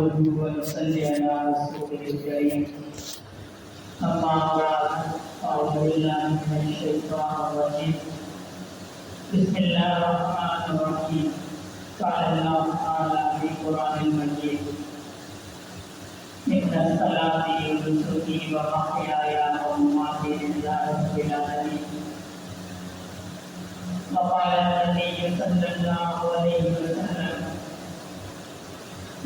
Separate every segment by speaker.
Speaker 1: نحمده ونصلي على رسوله الكريم أما بعد أعوذ بالله من الشيطان الرجيم بسم الله الرحمن الرحيم قال الله تعالى في القرآن المجيد إن صلاتي ونسكي ومحياي ومماتي لله رب العالمين وقال النبي صلى الله عليه وسلم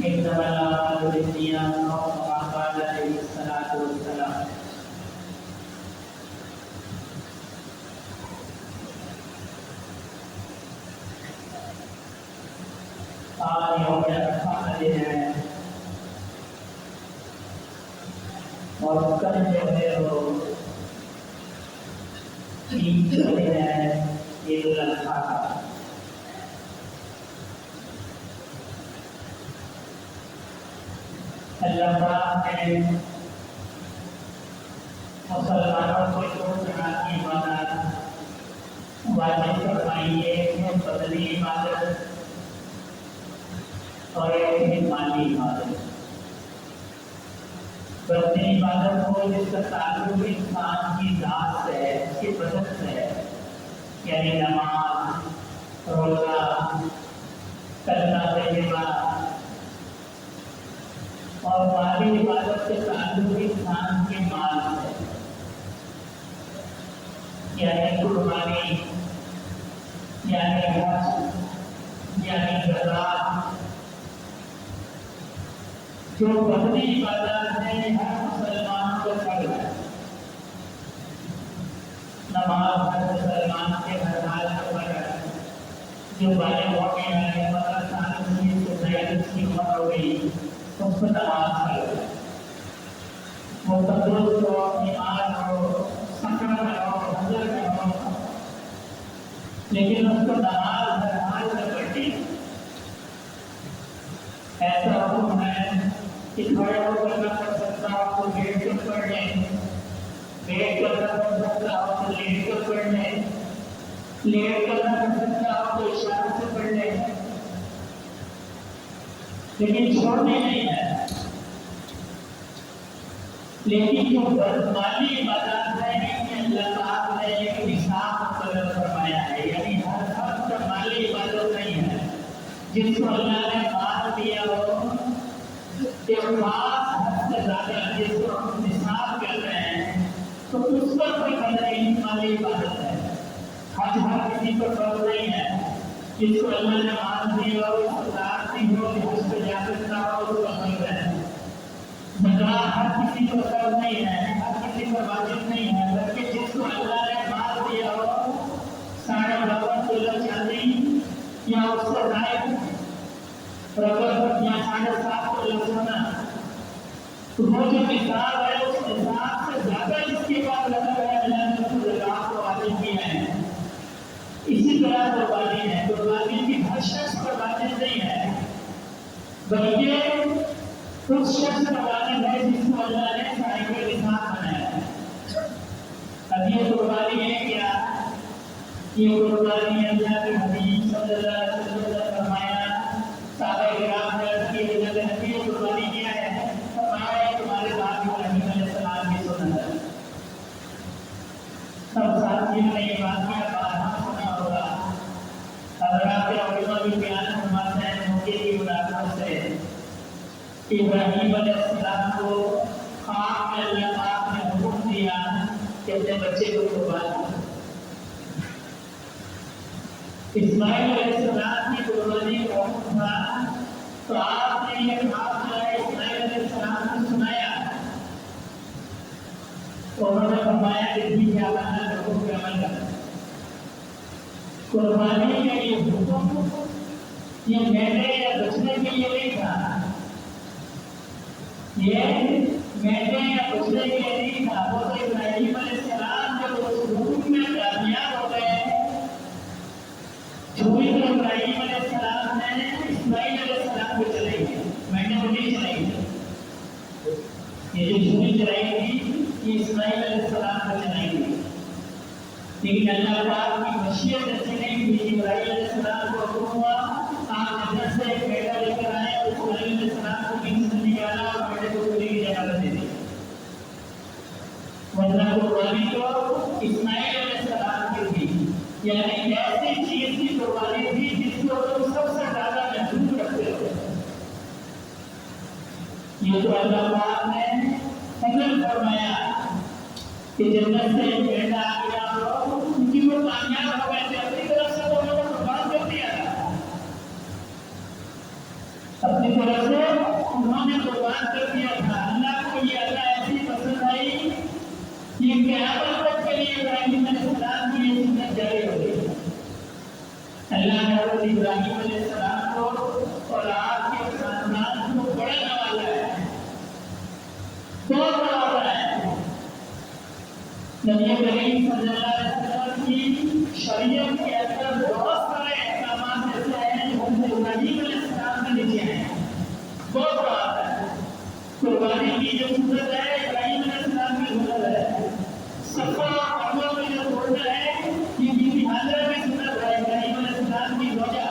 Speaker 1: إنما الأعمال بالنيات كما قال عليه الصلاة والسلام. آج یوم عرفہ کا دن ہے اور کل جو ہے وہ عید کا دن ہے، عید الاضحیٰ کا. اللہ پاک نے مسلمانوں کو دو طرح کی عبادات واجب فرمائی ہے، ایک ہے بدنی عبادت اور ایک ہے مالی عبادت. بدنی عبادت وہ جس کا تعلق انسان کی ذات سے ہے، اس کے بدن سے ہے، یعنی نماز، روزہ، کلمہ طیبہ. اور مالی عبادت کے تعلق انسان کے مال سے، یعنی قربانی، یعنی حج، یعنی زکات. جو بدنی عبادت ہے ہر مسلمان کو فرض ہے. نماز ہر مسلمان کے ہر حال میں فرض ہے. جو بالغ ہو گیا ہے، 15 سال کی سے زیادہ کی عمر ہو گئی، اس کو نماز فرض ہے. وہ تندرست ہو، بیمار ہو، سفر میں ہو، حضر میں ہو، لیکن اس کو نماز ہر حال میں پڑھنی ہے. ایسا حکم ہے کہ کھڑے ہو کر نہ پڑھ سکتا ہو تو لیٹ کر پڑھ لیں، لیٹ کر نہ پڑھ سکتا ہو تو لیٹ کر پڑھ لیں، لیٹ کر نہ پڑھ سکتا ہو تو اشارے سے پڑھ لیں، لیکن چھوڑنے نہیں ہے. لیکن جو مالی عبادات ہے ان میں اللہ تعالیٰ نے ایک نصاب مقرر فرمایا ہے، یعنی ہر فرد کا مالی عبادت نہیں ہے. جس کو اللہ نے مال دیا ہو کہ خاص حد سے زیادہ جس کو ہم نصاب کر رہے ہیں تو اس پر کوئی فرض نہیں، مالی عبادت ہے. حج ہر کسی پر فرض نہیں ہے. جس کو اللہ نے مال دیا ہو، استطاعت دی ہو کہ حج پہ جا سکتا ہو، اس کا فرض ہے. زکات ہر کسی پر فرض نہیں ہے، ہر کسی پر واجب نہیں ہے، بلکہ جس کو اللہ نے مال دیا ہو 52 تولہ چاندی یا اس سے زائد رقم یا 7.5 تولہ سونا، تو وہ جو نصاب ہے اس نصاب سے زیادہ جس کے پاس لگا ہے اللہ نے اس کو زکات کو واجب کیا ہے. اسی طرح قربانی ہے. قربانی بھی ہر شخص پر واجب نہیں ہے، بلکہ اس شخص پر واجب ہے جس کو اللہ نے صاحب نصاب بنایا ہے. اب یہ قربانی ہے کیا؟ یہ قربانی اللہ کے حبیب صلی اللہ علیہ وسلم نے فرمایا. صحابہ کرام نے عرض کی حضرت نبی قربانی کیا ہے؟ فرمایا تمہارے باپ ابراہیم علیہ السلام کی سنت ہے. سب ساتھیوں نے یہ واقعہ بارہا سنا ہوگا. حضرات علماء بھی بیان فرماتے ہیں موقع کی مناسبت سے ابراہیم علیہ السلام کو خواب میں اللہ پاک نے حکم دیا کہ اپنے بچے کو قربان کرو. اسماعیل علیہ السلام کی قربانی کا حکم تھا تو آپ نے یہ خواب جو ہے اسماعیل علیہ السلام کو سنایا. انہوں نے فرمایا کہ ٹھیک ہے اللہ نے حکم پہ عمل کرنا. قربانی کا یہ حکم یہ میرے یا بچنے کے لیے نہیں تھا، یہ میرے یا بچنے کے لیے نہیں تھا. وہ تو ابراہیم علیہ السلام جب اس حکم میں کامیاب ہو گئے چھوڑی تو ابراہیم علیہ السلام نے اسماعیل علیہ السلام کو چلائی ہے، میں نے وہ نہیں چلائی ہے. یہ جو چھوڑی چلائی تھی یہ اسماعیل علیہ السلام کو چلائی تھی، لیکن اللہ پاک کی مشیت ایسی نہیں تھی. ابراہیم علیہ السلام کو حکم ہوا آپ جنت سے ایک بیٹا لے کر آئے، اسماعیل علیہ السلام کو یعنی ایسی چیز کی قربانی تھی جس کو تم سب سے زیادہ محبوب رکھتے ہو. یہ تو اللہ پاک نے فضل فرمایا کہ جنت سے بیٹا آ گیا ہو، کیونکہ وہ کامیاب ہو گئے تھے. اپنی طرف سے وہ لوگوں کو قربان کر دیا تھا، اپنی طرف سے انہوں نے قربان کر دیا تھا. اللہ کو یہ اللہ ایسی پسند آئی، یہ قیامت تک کے لیے ابراہیم علیہ السلام کی یہ سنت جاری ہو گئی. اللہ نے حضرت ابراہیم علیہ السلام کو اور آپ کے خاندان کو بڑا نوازا ہے، بہت نوازا ہے. نبی کریم صلی اللہ علیہ وسلم کی شریعت کے اندر بہت سارے احکامات ایسے ہیں جو حضرت ابراہیم علیہ السلام سے نیچے ہیں. بہت بات ہے. قربانی کی جو سنت ہے ابراہیم علیہ السلام کی سنت ہے. صفا اور مروا میں جو روزہ ہے یہ بی بی حاجرہ کی سنت ہے، ابراہیم علیہ السلام کی روزہ.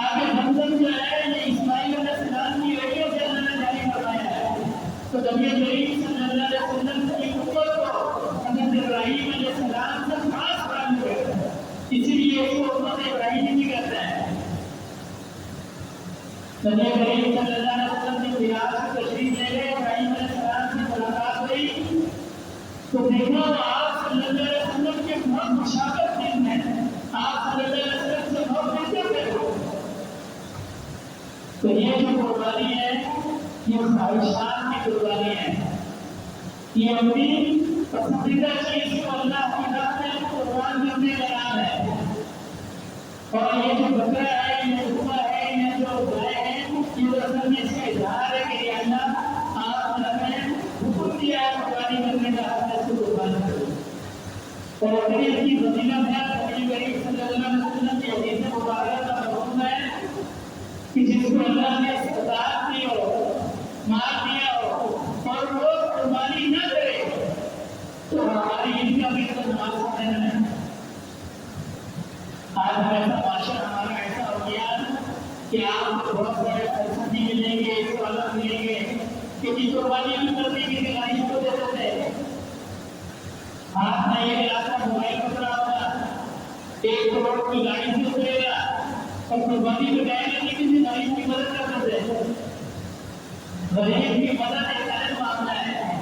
Speaker 1: آگے زمزم جو ہے یہ اسماعیل علیہ السلام کی بیٹیوں سے اللہ نے جاری فرمایا ہے. تو نبی کریم صلی اللہ علیہ وسلم کی امت کو حضرت ابراہیم علیہ السلام سے خاص کام ہوئے، اسی لیے اس کو امت ابراہیم بھی کہتے ہیں. نبی کریم صلی اللہ علیہ وسلم کی میراث سے تشریف لے گئے، ابراہیم علیہ السلام سے ملاقات ہوئی تو دیکھا آپ صلی اللہ علیہ وسلم کے بہت مشابہت دین ہے، آپ صلی اللہ علیہ وسلم سے بہت ملتے ہو. تو یہ جو قربانی ہے یہ خواہشات کی قربانی ہے. یہ اپنی پسندیدہ چیز کو اللہ کی راہ میں قربان کرنے کا نام ہے. اور یہ جو بکرا ہے، یہ حکمہ ہے، یہ جو گائے ہے، یہ اصل میں اس کا اظہار ہے کہ یہ اللہ آپ نے حکم دیا ہے قربانی کرنے کا، آپ نے قربان کرو. اور بکریت کی فضیلت ہے، نبی کریم صلی اللہ علیہ وسلم کی حدیث مبارکہ کا مفہوم ہے کہ جس کو اللہ نے استطاعت دی ہو، مال دیا ہو اور وہ قربانی نہ کرے تو ہماری عید کا بھی تو نماز پڑھنا ہے. آج ہمارا معاشرہ ہمارا ایسا ہو گیا کہ آپ کو بہت بڑے فرصتی ملیں گے، اس کو الگ ملیں گے کہ جی قربانی بھی کرنے کی دلائی کو دے دیتے ہیں. آپ نے یہ علاقہ موبائل پکڑا ہوگا، 1 کروڑ کی گاڑی سے اترے گا اور قربانی کو جائے گا، لیکن غریب کی مدد کر دیتے ہیں. غریب کی مدد ایک الگ معاملہ ہے،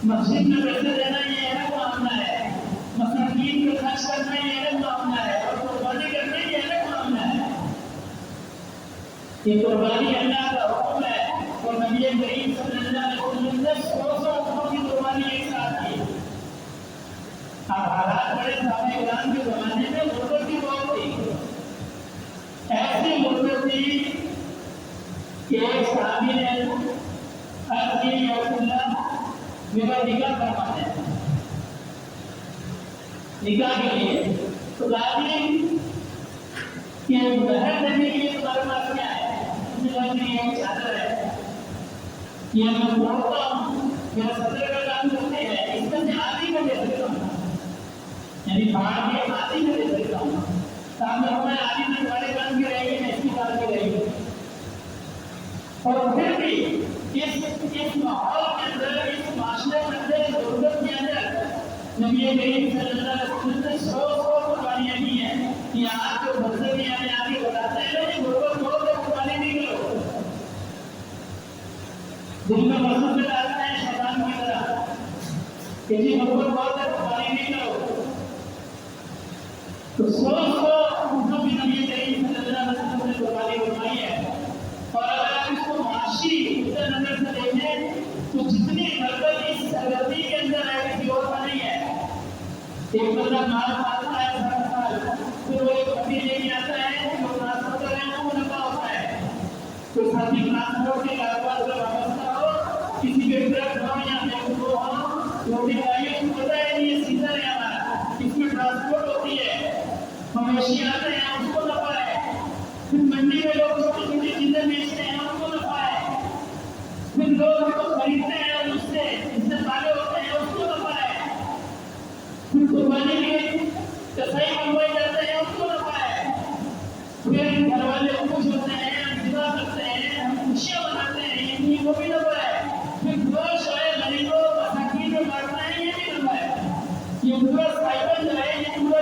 Speaker 1: مسجد میں پیسے دینا یہ الگ معاملہ ہے، مساکین کو خرچ کرنا یہ الگ معاملہ ہے، اور قربانی کرنا یہ الگ معاملہ ہے. یہ قربانی اللہ کا حکم ہے اور نبی کریم صلی اللہ علیہ وسلم نے 100 حکموں کی قربانی ایک ساتھ کی. اب حالات بڑے صحابہ کرام کے زمانے میں غربت بھی بہت تھی. ایسی غربت تھی کہ ایک صحابی نے عرض کی یا رسول اللہ میرا نکاح کروانا ہے. نکاح کے لیے تو دادی کہ بہن دینے کے لیے تمہارے پاس کیا ہے؟ اس نے کہا کہ یہ چادر ہے، یہ میں پڑھتا ہوں، میرا صدر کا کام کرتے ہیں، اس میں سے آدھی میں دے سکتا ہوں، یعنی باہر کے آدھی میں دے سکتا ہوں. سامنے ہمیں آدھی میں تمہارے کام کی رہے گی، میں اس کی کام کی رہے گی. اور پھر بھی اس ماحول کے اندر، اس معاشرے کے اندر، غربت کے اندر نبی کریم صلی اللہ علیہ وسلم نے 100 قربانیاں کی ہیں. یہ آپ جو مسئلے میں آگے بتاتے ہیں کہ غربت بہت ہے، قربانی نہیں کرو. دل میں مسئلہ میں ڈالتا ہے شیطان کی طرح کہ جی غربت بہت ہے، قربانی نہیں کرو. تو 100 بھی نبی کریم صلی اللہ علیہ وسلم نے قربانی فرمائی ہے. اور اگر آپ اس کو معاشی نظر سے دیکھیں تو جتنی غربت اس سرگرمی کے اندر ہے کسی اور کا نہیں ہے. ایک بندہ مال پالتا ہے ہر سال، پھر وہ ایک بکری لے کے آتا ہے، جو ٹرانسپورٹ کر رہے ہیں وہ نفع ہوتا ہے. تو ساتھی ٹرانسپورٹ کے کاروبار سے وابستہ ہو، کسی کے ٹرک ہو یا ٹیمپو ہو، روٹی کھائیے، اس کو پتا ہے یہ سیزن ہے ہمارا، اس میں ٹرانسپورٹ ہوتی ہے، مویشی آتے ہیں اس کو نفع ہے. پھر منڈی میں لوگ چھوٹی چھوٹی چیزیں بیچتے ہیں ان کو نفع ہے. پھر لوگ ان کو خریدتے ہیں اور اس سے پالے ہوتے ہیں اس کو نفع ہے. پھر قربانی کے کسائی بنوائی جاتے ہیں اس کو نفع ہے. پھر گھر والے خوش ہوتے ہیں، ہم ذبح کرتے ہیں، ہم خوشیاں مناتے ہیں، یہ وہ بھی نفع ہے. پھر گوشت آئے غریبوں مساکین میں بانٹنا ہے، یہ بھی نفع ہے. یہ پورا سائیکل جو ہے یہ پورا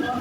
Speaker 1: 9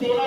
Speaker 1: 13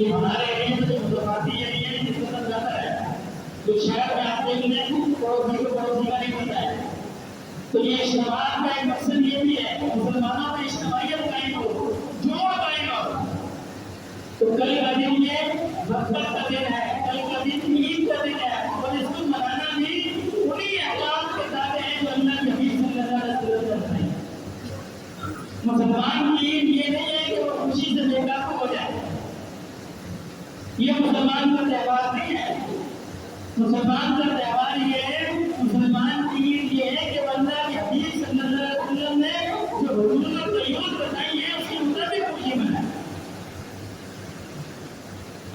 Speaker 1: یہ ہمارے ایریا میں جو مضافاتی ایریا ہے جس کا زیادہ ہے، جو شہر میں آپ دیکھ لیں پڑوسی کو پڑوسی کا نہیں پتہ ہے. تو یہ اجتماع کا ایک مقصد یہ بھی ہے کہ مسلمانوں میں اجتماعیت قائم ہو، جوڑ قائم ہو. تو کل کا دن یہ برکت کا دن ہے، کل کا دن عید کا دن ہے، اور اس کو منانا بھی انہی احکام کے تابع ہے جو اللہ کے حبیب صلی اللہ علیہ وسلم کرتے ہیں. مسلمان کی عید یہ نہیں ہے کہ وہ خوشی سے بے قابو ہو جائے، یہ مسلمان کا تہوار نہیں ہے. مسلمان کا تہوار یہ ہے، مسلمان کی عید یہ ہے کہ اللہ کے حبیب صلی اللہ علیہ وسلم نے جو حدود اور قیود بتائی ہے اس کے مطابق خوشی منائے.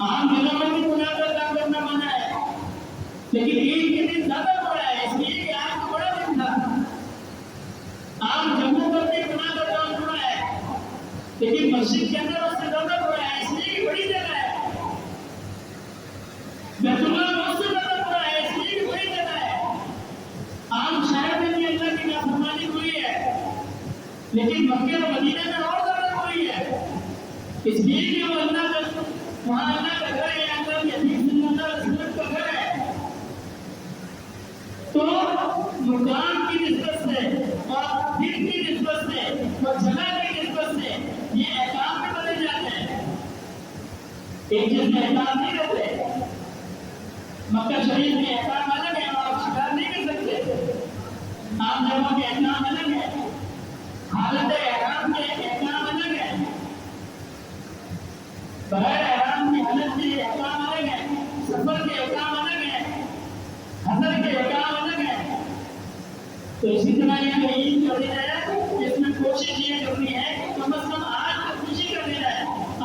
Speaker 1: عام دنوں میں بھی گناہ کا کام کرنا منع ہے، لیکن عید کے دن زیادہ بڑا ہے، اس لیے کہ آج تو بڑا دن تھا. عام جمعوں پر بھی گناہ کا کام بڑا ہے، لیکن مسجد کے اندر اس سے زیادہ بڑا ہے، اس لیے کہ بڑی جگہ ہے. بیت اللہ میں اس سے زیادہ بڑا ہے، اس لیے کہ بڑی جگہ ہے. عام شہر میں بھی اللہ کی نافرمانی ہوئی ہے، لیکن مکہ اور مدینہ میں اور زیادہ ہوئی ہے، اس لیے کہ وہ اللہ کا وہاں اللہ کا گھر ہے، اللہ کے حبیب صلی اللہ علیہ وسلم کا گھر ہے. تو مقام کی نسبت سے اور دن کی نسبت سے اور جگہ کی نسبت سے یہ احکام بھی بدل جاتے ہیں. ایک چیز میں احکام نہیں رہتے. مکہ شریف کے احکام الگ ہیں اور آپ شکار نہیں کر سکتے. عام جگہوں کے احکام الگ ہیں، حالت احرام کے احکام الگ ہیں، بغیر احرام کی حالت کے احکام الگ ہیں، سفر کے احکام الگ ہیں، حضر کے احکام الگ ہیں. تو اسی طرح یہ عید کا دن ہے، اس میں کوشش یہ کرنی ہے کہ کم از کم آج تو خوشی کا دن ہے،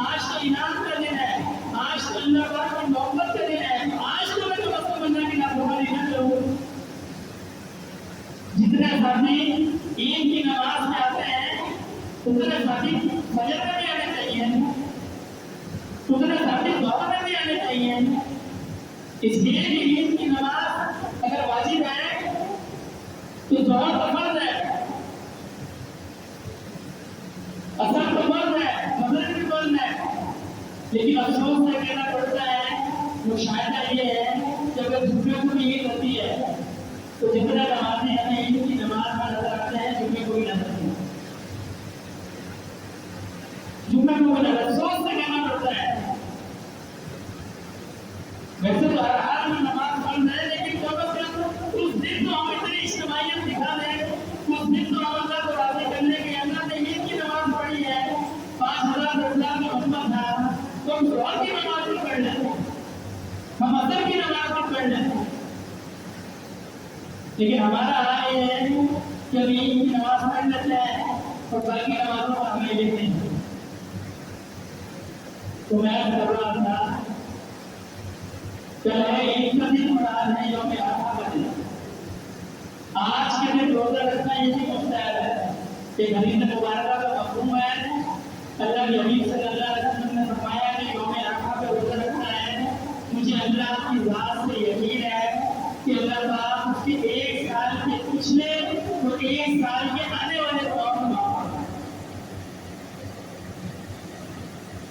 Speaker 1: آج تو انعام کا دن ہے، آج تو اللہ پاک کی محبت کا دن ہے، آج تو میں کم از کم اللہ کی نافرمانی نہ کروں. جتنے ساتھی عید کی نماز میں آتے ہیں اتنے ساتھی فجر میں بھی آنے چاہیے، اتنے ساتھی دعا میں بھی آنے چاہیے. اس لیے کہ عید کی نماز اگر واجب ہے تو ظہر تو فرض ہے، عصر تو فرض ہے، مغرب بھی فرض ہے. لیکن افسوس سے کہنا پڑتا ہے وہ شاید یہ ہے کہ اگر جمعے کو بھی عید ہوتی ہے تو جتنا نمازی ہمیں عید کی نماز میں نظر آتے ہیں جمعے کو بھی نظر نہیں آتے. جمعے کو بھی نظر افسوس سے کہنا پڑتا ہے. ویسے تو ہر حال میں نماز فرض ہے، لیکن کم از کم اس دن تو ہم اتنی اجتماعیت دکھا دیں، اس دن تو ہم اللہ کو راضی کرنے کے اللہ نے عید کی نماز پڑھی ہے، 5000 روزہ میں محمد تھا تو ہم ظہر کی نماز بھی پڑھ لیں، ہم عصر کی نماز بھی پڑھ لیں. لیکن ہمارا حال یہ ہے کہ ہم عید کی نماز پڑھ لیتے ہیں اور باقی نمازوں کو ہمیں لیتے ہیں. تو میں کر رہا تھا چل ہے عید کا دن اور آج ہے یوم عرفہ کا دن. آج کے دن روزہ رکھنا یہ بھی مستحب ہے کہ حدیث مبارکہ کا مفہوم ہے. اللہ کے حبیب صلی اللہ علیہ وسلم نے فرمایا کہ یوم عرفہ کا روزہ رکھنا ہے. مجھے اللہ کی ذات سے یقین ہے کہ اللہ پاک اس کے 1 سال کے پچھلے اور 1 سال کے آنے والے گناہوں کو معاف کرتا ہے.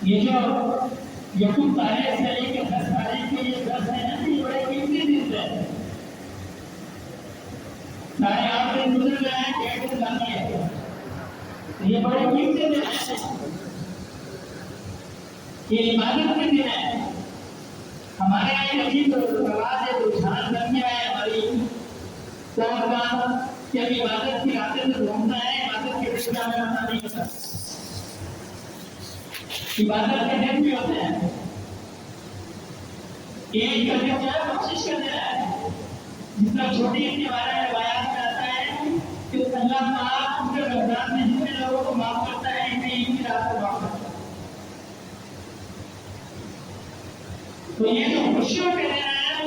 Speaker 1: یہ جو یکم تاریخ سے لے کے 10 تاریخ کے یہ 10 ہیں نا، یہ بڑے قیمتی دن ہیں. سارے 8 دن گزر گئے ہیں، 1 دن باقی ہے. یہ بڑے قیمتی دن ہیں، یہ عبادت کے دن ہیں. ہمارے یہاں ایک عجیب رواج ہے، رجحان بن گیا ہے ہماری قوم کا کہ اب عبادت کی راتیں میں گھومنا ہے، عبادت کے دن کا ہمیں پتہ نہیں ہوتا. عبادت کے دن بھی ہوتے ہیں. ایک کا دن جو ہے بخشش کا دن ہے. جس طرح چھوٹی عید کے بارے میں روایات میں آتا ہے کہ اللہ پاک پورے رمضان میں جتنے لوگوں کو معاف کرتا ہے انہیں عید کی رات کو معاف کرتا ہے. تو یہ جو خوشیوں کے دن ہے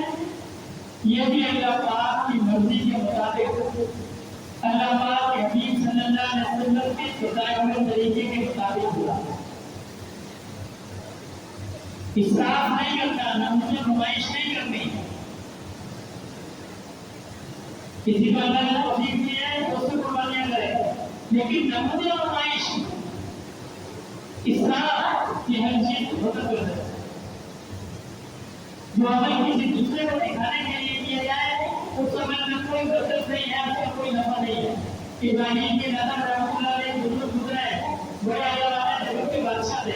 Speaker 1: یہ بھی اللہ پاک کی مرضی کے مطابق، اللہ پاک کے حبیب صلی اللہ علیہ وسلم کے بتائے ہوئے طریقے کے مطابق ہوا. اسراف نہیں کرنا، نمود نمائش نہیں کرنی. کسی کو اللہ نے توفیق دی ہے تو اس سے قربانیاں کرے، لیکن نمود نمائش اسراف کی ہر چیز ختم کر دے. جو عمل کسی دوسرے کو دکھانے کے لیے کیا جائے اس عمل میں کوئی برکت نہیں ہے، اس کا کوئی نفع نہیں ہے۔ ابراہیم کے نظر رحمۃ اللہ علیہ بزرگ گزرے بڑے اللہ جگت کے بادشاہ تھے،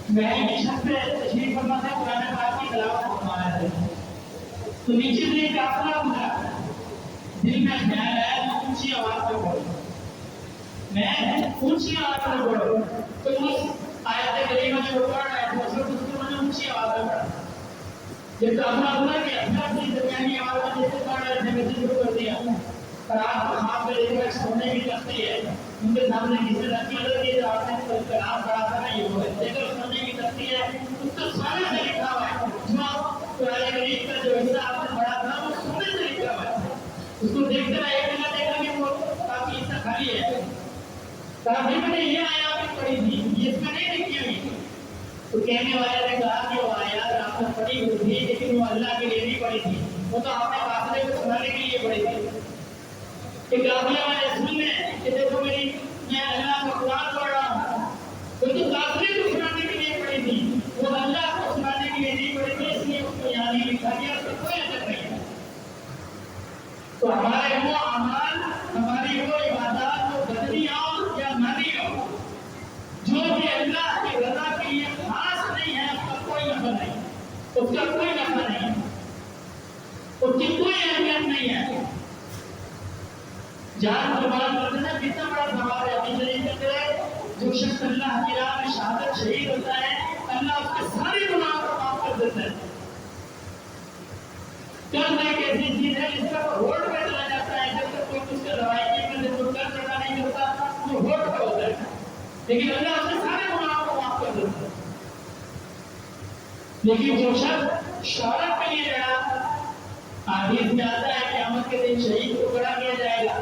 Speaker 1: محل کی چھت پہ تشریف فرما تھے، قرآن پاک کی تلاوت فرما رہے تھے، تو نیچے سے ایک قافلہ گزرا، دل میں خیال آیا تو اونچی آواز میں بولو، میں اونچی آواز میں بولو، تو اس آیت کریمہ جو پڑھ رہا ہے دوسرے دوسرے میں نے اونچی آواز میں پڑھا، جب قافلہ گزرا کہ اپنی درمیانی آواز میں جیسے پڑھ رہے تھے ویسے شروع کر دیا، رات کو خواب میں ایک سونے کی تختی ہے، ان کے سامنے کسی رکھی ہوئی ہے جو آپ نے کلام پڑھا تھا نا، یہ وہ ہے، دیکھو سونے کی تختی ہے، اس کو سونے سے لکھا ہوا ہے، جو قرآن کریم کا جو حصہ آپ نے پڑھا تھا وہ سونے سے لکھا ہوا ہے، اس کو دیکھتے رہے ایک جگہ دیکھا کہ وہ کافی حصہ خالی ہے، کافی میں نے یہ آیات پڑھی تھی، یہ اس میں نہیں لکھی ہوئی، تو کہنے والے نے کہا کہ وہ آیات آپ نے پڑھی ہوئی تھی لیکن وہ اللہ کے لیے نہیں پڑھی تھی، وہ تو آپ نے قافلے کو سنانے کے لیے پڑھی تھی، کہ قافلے والے سن لیں کہ دیکھو میری میں اللہ کا قرآن پڑھ رہا ہوں، وہ تو قافلے کو سنانے کے لیے پڑھی تھی، وہ اللہ کو سنانے کے لیے نہیں پڑھی تھی، اس لیے اس کو یہاں نہیں لکھا گیا، اس کا کوئی اثر نہیں ہے۔ تو ہمارے وہ اعمال، ہماری وہ عبادات جو بدنی ہو یا مانی ہو، جو بھی اللہ کی رضا کے لیے خاص نہیں ہے، اس کا کوئی نفع نہیں، اس کا کوئی نفع نہیں ہے، اس کی کوئی اہمیت نہیں ہے۔ جان قربان کرتے ہیں، کتنا بڑا ثواب ہے، حدیث شریف میں ہے جو شخص اللہ کی راہ میں شہادت شہید ہوتا ہے اللہ اس کے سارے گناہوں کو معاف کر دیتا ہے۔ قرض ایک ایسی چیز ہے جس کا ہوٹ پہ چلا جاتا ہے، جب تک کوئی اس کے روایتی میں جو قرض ادا نہیں کرتا وہ ہوٹ پہ ہوتا ہے، لیکن اللہ اس کے سارے گناہوں کو معاف کر دیتا ہے۔ لیکن جو شخص شہادت کے لیے لڑا، حدیث میں آتا ہے کہ قیامت کے دن شہید کو کھڑا کیا جائے گا،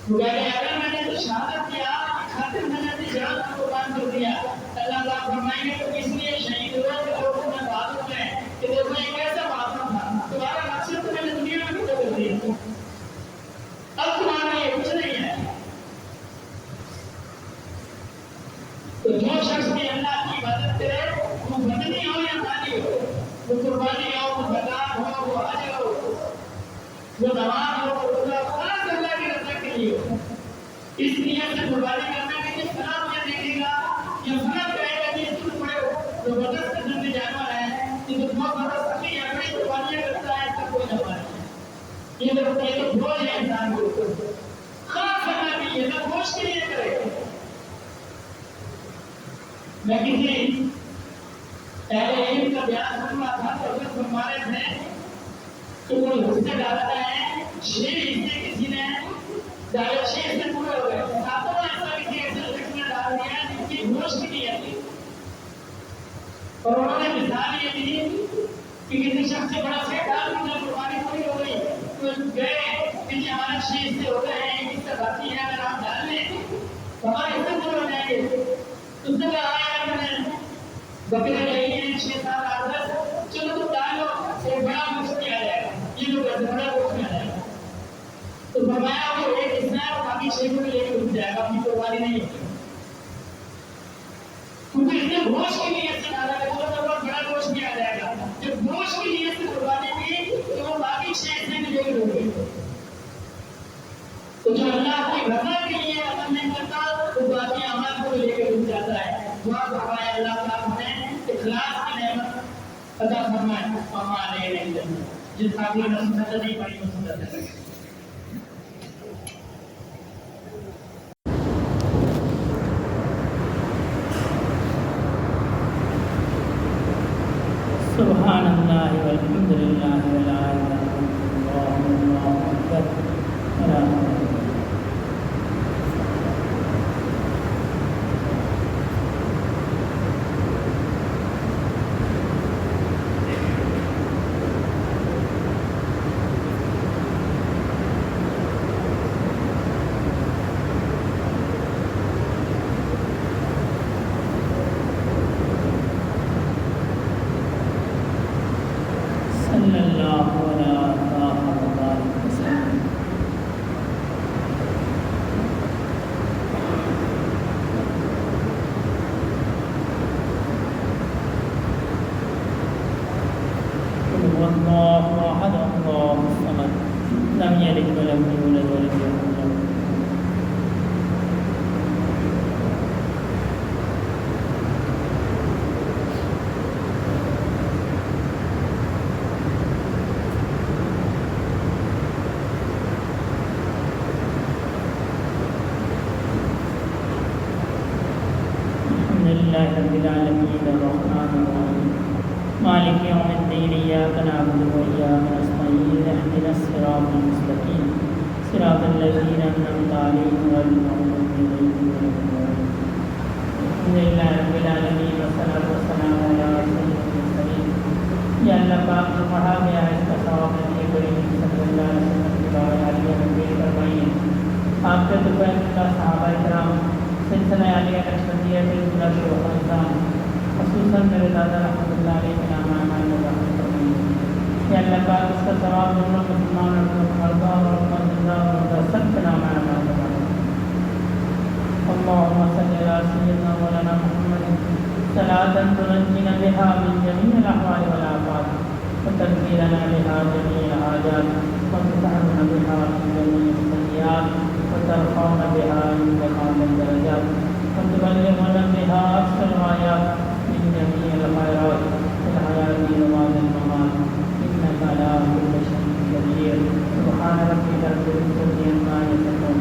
Speaker 1: وہ کہتے ہیں اگر میں نے تو شہادت کیا خاطر میں نے اپنی جان کو قربان کر دیا، اللہ تعالیٰ فرمائیں گے تو اس لیے شہید ہوا کہ لوگوں نے بات میں کہ دیکھو یہ کیسا معصوم تھا، تمہارا مقصد تو میں نے دنیا میں کچھ کر دیا، اب تمہارا یہ کچھ نہیں ہے۔ تو جو شخص بھی اللہ کی عبادت کرے وہ بدنی ہو یا مالی ہو، وہ قربانی ہو، وہ زکات ہو، وہ حج ہو، وہ نماز ہو، وہ روزہ، خاص اللہ کی رضا کے لیے ہو، اس نیت سے قربانی کرنا کہ جس طرح مجھے دیکھے گا یا فرق کہے گا کہ اس کو بڑے زبردست قسم کے جانور ہیں، یہ تو بہت زبردست ہے، یا بڑی قربانیاں کرتا ہے، اس کا کوئی نفع نہیں، یہ تو بوجھ ہے انسان کے اوپر، خاص کرنا کے لیے نہ بوجھ کے لیے کرے۔ میں کسی اہل علم کا بیان سن رہا تھا تو اگر فرما رہے تھے تو کوئی حصے ڈالتا ہے، 6 حصے کسی نے ڈالے، 6 حصے پورے ہو گئے، ساتوں ایسا کسی ایسے شخص نے ڈال دیا جن کی گوشت بھی نہیں آتی، اور انہوں نے مثال یہ دی کہ کسی شخص سے بڑا سیٹ ڈال دیا، قربانی پوری ہو گئی، تو گئے کہ ہمارے 6 حصے ہو گئے ہیں، ایک حصہ باقی ہے، اگر آپ ڈال لیں تو ہمارے حصے پورے ہو جائیں گے۔ اس نے کہا میں نے بکرے لگی 6-7 8 10، چلو تو ڈالو، ایک بڑا گوشت آ جائے گا، یہ لوگ ایسے بڑا گوشت آ جائے گا، تو فرمایا وہ ایک حصہ ہے اور باقی 6 کو لے کے رک جائے گا، اپنی قربانی نہیں ہوگی، کیونکہ اس نے گوشت کی نیت سے ڈالا ہے تو بڑا گوشت بھی آ جائے گا، جب گوشت کی نیت سے قربانی کی تو وہ باقی 6 حصے بھی لے کے رک گئے۔ تو جو اللہ کی رضا کے لیے عمل نہیں کرتا وہ باقی اعمال کو لے کے رک جاتا ہے۔ دعا فرمائے اللہ تعالیٰ ہمیں اخلاص کی نعمت عطا فرمائے، ہمارے جس ساتھی نے سنت نہیں پڑھی وہ سنت ہے۔
Speaker 2: سبحان اللہ والحمد للہ ولا الہ الا اللہ واللہ اکبر۔ صلی اللہ علیہ وسلم۔ لله رب العالمين الرحمن الرحيم مالك يوم الدين إياك نعبد وإياك نستعين اهدنا الصراط المستقيم صراط الذين أنعمت عليهم غير المغضوب عليهم ولا الضالين الحمد لله رب العالمين والصلاة والسلام على رسول المرسلين یا اللہ پاک جو پڑھا گیا ہے اس کا ثواب نبی کریم صلی اللہ علیہ وسلم کے بارے عالیہ میں فرمائیے آپ کے تو اللہ صحابہ کرام سلسلہ عالیہ نقشبندیہ کے پورا شروع خاندان خصوصاً میرے دادا رحمۃ اللہ علیہ کے نام اعمال میں رحمت فرمائیے یا اللہ پاک اس کا ثواب دونوں مسلمان اور مردوں اور زندہ اور مردہ سب کے نام اعمال میں رحمت اللهم صل على سيدنا مولانا محمد صلاة تنجينا بها من جميع الأحوال والآفات وتكفيرنا بها جميع الحاجات وتطهرنا بها من جميع السيئات وترفعنا بها عندك أعلى الدرجات وتبلغنا بها أقصى الغايات من جميع الخيرات في الحياة وبعد الممات إنك على كل شيء قدير سبحان ربك رب العزة عما يصفون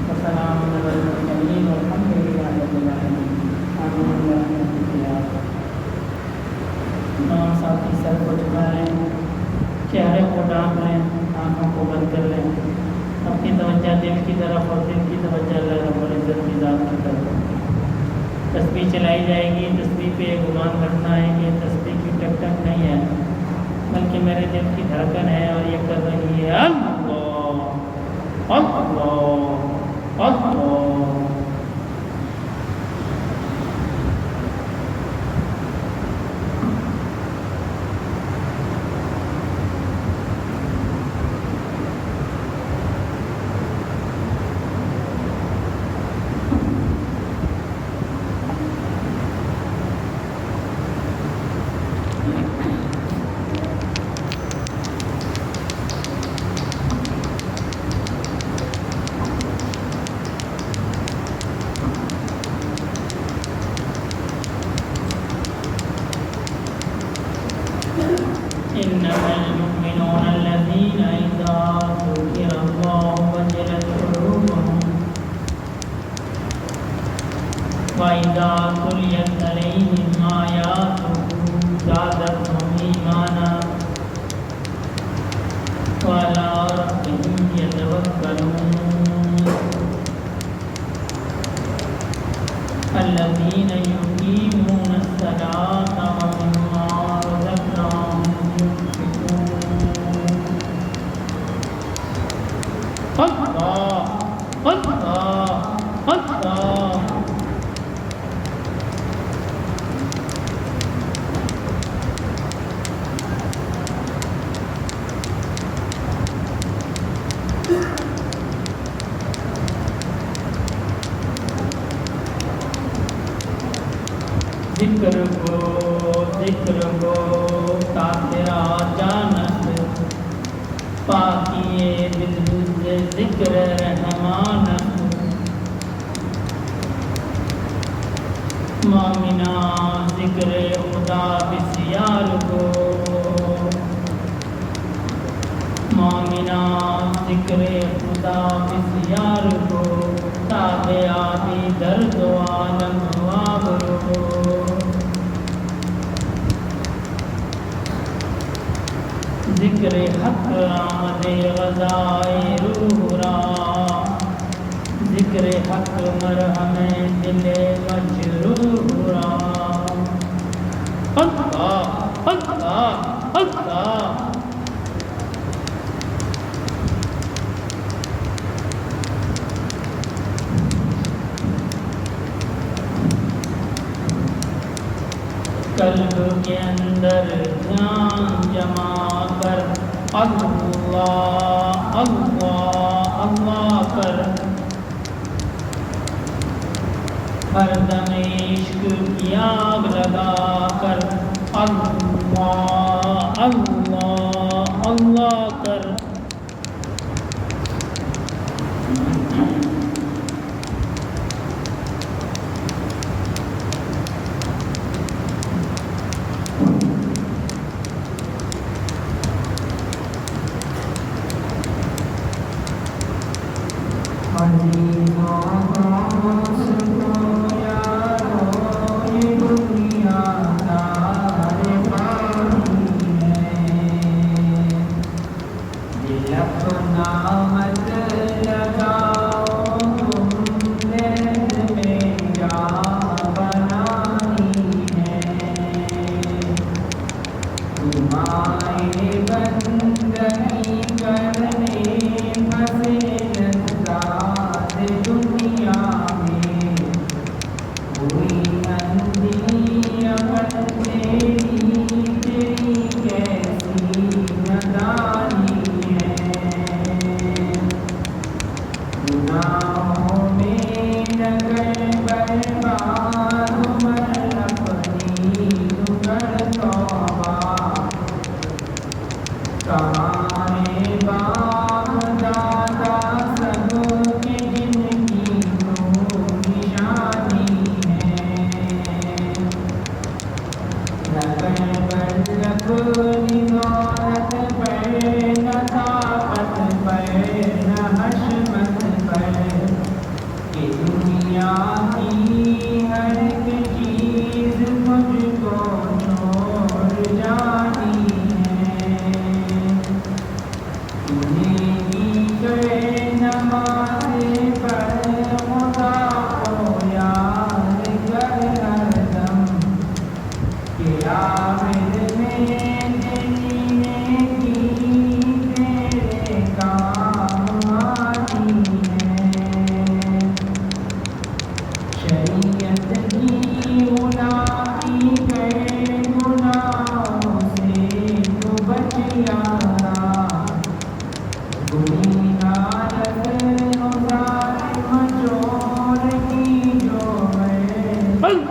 Speaker 2: وسلام على المرسلين والحمد لله رب العالمين آمين. تمام ساتھی سر کو جھکا لیں چہرے کو ڈھانپ لیں آنکھوں کو بند کر لیں اپنی توجہ دل کی طرف اور دل کی توجہ اللہ رب العزت کی ذات کی طرف تسبیح چلائی جائے گی تسبیح پہ یہ گمان رکھنا ہے کہ تسبیح کی ٹک ٹک نہیں ہے بلکہ میرے دل کی دھڑکن ہے اور یہ کر رہی ہے اللہ اللہ اللہ إنما المؤمنون الذين إذا ذكر الله وجلت قلوبهم وإذا تليت عليهم آياته زادتهم إيمانا وعلى ربهم يتوكلون الذين يقيمون الصلاة ومما رزقناهم اللہ اللہ اللہ ذکر کو تا تیرا جانت پاکیے بدبود ذکر رحمانت مومنہ ذکر خدا بسیار کو مومنہ ذکر خدا بسیار کو تابع آبی درد و عالم وابرو ذکر حق آمد غذائے روح را ذکر حق مرہم دل مجروح را اللہ اللہ اللہ قلب کے اندر دھیان جما کر اللہ اللہ اللہ کر ہر دم عشق کی آگ لگا کر اللہ اللہ اللہ کر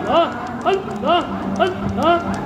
Speaker 2: اللہ اللہ اللہ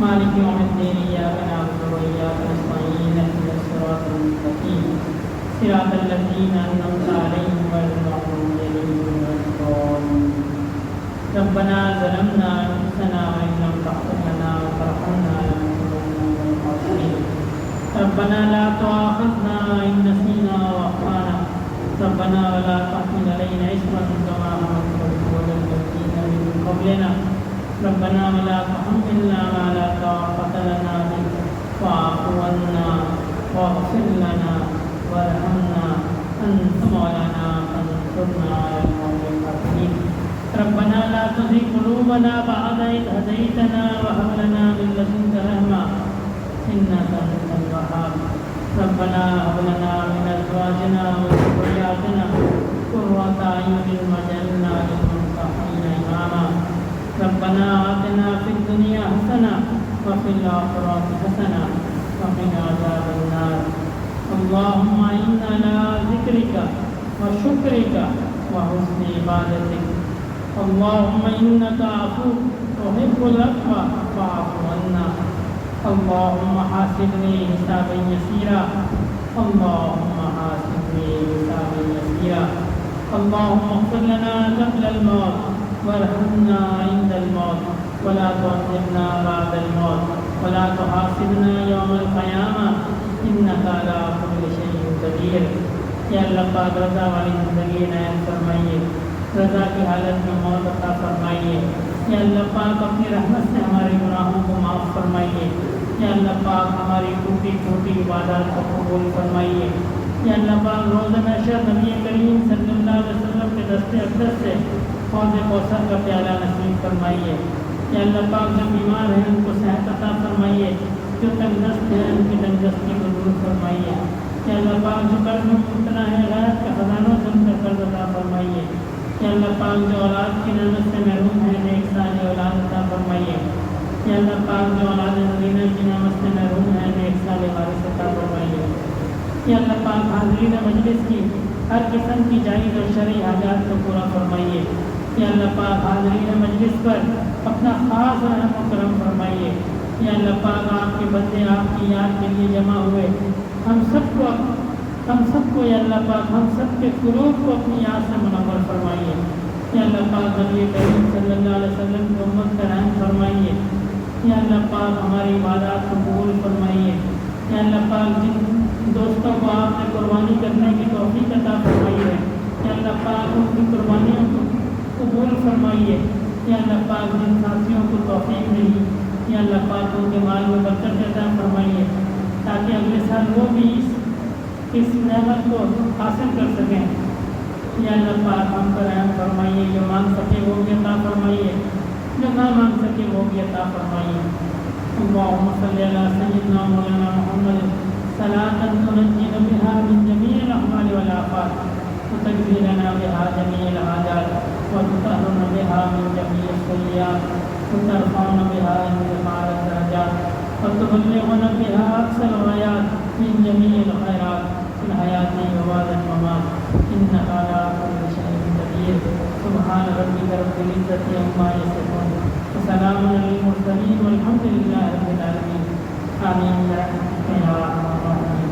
Speaker 2: مالك يوم الدين إياك نعبد وإياك نستعين اهدنا الصراط المستقيم صراط الذين أنعمت عليهم غير المغضوب عليهم ولا الضالين ربنا ظلمنا أنفسنا وإن لم تغفر لنا وترحمنا لنكونن من الخاسرين ربنا لا تؤاخذنا إن نسينا وأخطأنا ربنا ولا تحمل علينا إصرا كما حملته على الذين من قبلنا ربنا ولا تحملنا ما لا طاقة لنا به واعف عنا واغفر لنا وارحمنا أنت مولانا فانصرنا على القوم الكافرين ربنا لا تزغ قلوبنا بعد إذ هديتنا وهب لنا من لدنك رحمة إنك أنت الوهاب. ربنا هب لنا من أزواجنا وذرياتنا قرة أعين واجعلنا للمتقين إماما. ربنا آتنا في الدنيا حسنة وفي الآخرة حسنة وقنا عذاب النار. اللهم إنا على ذكرك وشكرك وحسن عبادتك. اللهم إنك عفو تحب العفو فاعف عنا. اللهم حاسبني حسابا يسيرا. اللهم حاسبني حسابا يسيرا. اللهم اغفر لنا قبل الموت وارحمنا عند الموت ولا تعذبنا بعد الموت ولا تحاسبنا يوم القيامة إنك على كل شيء قدير. یا اللہ پاک رضا والی زندگی عنایت فرمائیے، رضا کی حالت میں موت عطا فرمائیے. یا اللہ پاک اپنی رحمت سے ہمارے گناہوں کو معاف فرمائیے. یا اللہ پاک ہماری ٹوٹی ٹوٹی عبادات کو قبول فرمائیے. یا اللہ پاک روز محشر نبی کریم صلی اللہ علیہ وسلم کے دست اقدس سے حوض کوثر کا پیالہ نصیب فرمائیے. یا اللہ پاک جو بیمار ہیں ان کو صحت عطا فرمائیے، جو تنگدست ہیں ان کی تنگدستی کو دور فرمائیے. یا اللہ پاک جو قرض میں مبتلا ہے غیرت کے خزانوں سے ان کا قرض عطا فرمائیے. یا اللہ پاک جو اولاد کی نعمت سے محروم ہے نیک صالح اولاد عطا فرمائیے. یا اللہ پاک جو اولاد مدینہ کی نعمت سے محروم ہے نیک صالح وارث عطا فرمائیے. یا اللہ پاک حاضرین مجلس کی ہر قسم کی جائز اور شرعی حاجات کو پورا فرمائیے. یا اللہ پاک حاضرین مجلس پر اپنا خاص رحم و کرم فرمائیے. یا اللہ پاک آپ کے بندے آپ کی یاد کے لیے جمع ہوئے ہم سب کو یا اللہ پاک ہم سب کے قلوب کو اپنی یاد سے منور فرمائیے. یا اللہ پاک نبی کریم صلی اللہ علیہ وسلم کی امت کا رحم فرمائیے. یا اللہ پاک ہماری عبادات کو قبول فرمائیے. یا اللہ پاک جن دوستوں کو آپ نے قربانی کرنے کی توفیق عطا فرمائی ہے، یا اللہ پاک ان کی قربانیوں کو قبول فرمائیے. یا اللہ پاک جن ساتھیوں کو توفیق ملی، یا اللہ پاک ان کے مال میں برکت عطا فرمائیے تاکہ اگلے سال وہ بھی اس نعمت کو حاصل کر سکیں. یا اللہ پاک ہم پر رحم فرمائیے، جو مانگ سکے وہ بھی عطا فرمائیے، جو نہ مانگ سکے وہ بھی عطا فرمائیے. اللہم صلی علی سیدنا مولانا محمد صلاۃ تنجینا بہا من جمیع الاحوال والآفات وتقضی لنا بہا جمیع الحاجات وتطہرنا بہا من جمیع السیئات وترفعنا بہا عندک اعلی الدرجات وتبلغنا بها أقصى الغايات من جميع الخيرات في الحياة وبعد الممات إنك على كل شيء قدير. سبحان ربك رب العزة عما يصفون وسلام على المرسلين والحمد لله رب العالمين. آمين برحمتك يا أرحم الراحمين.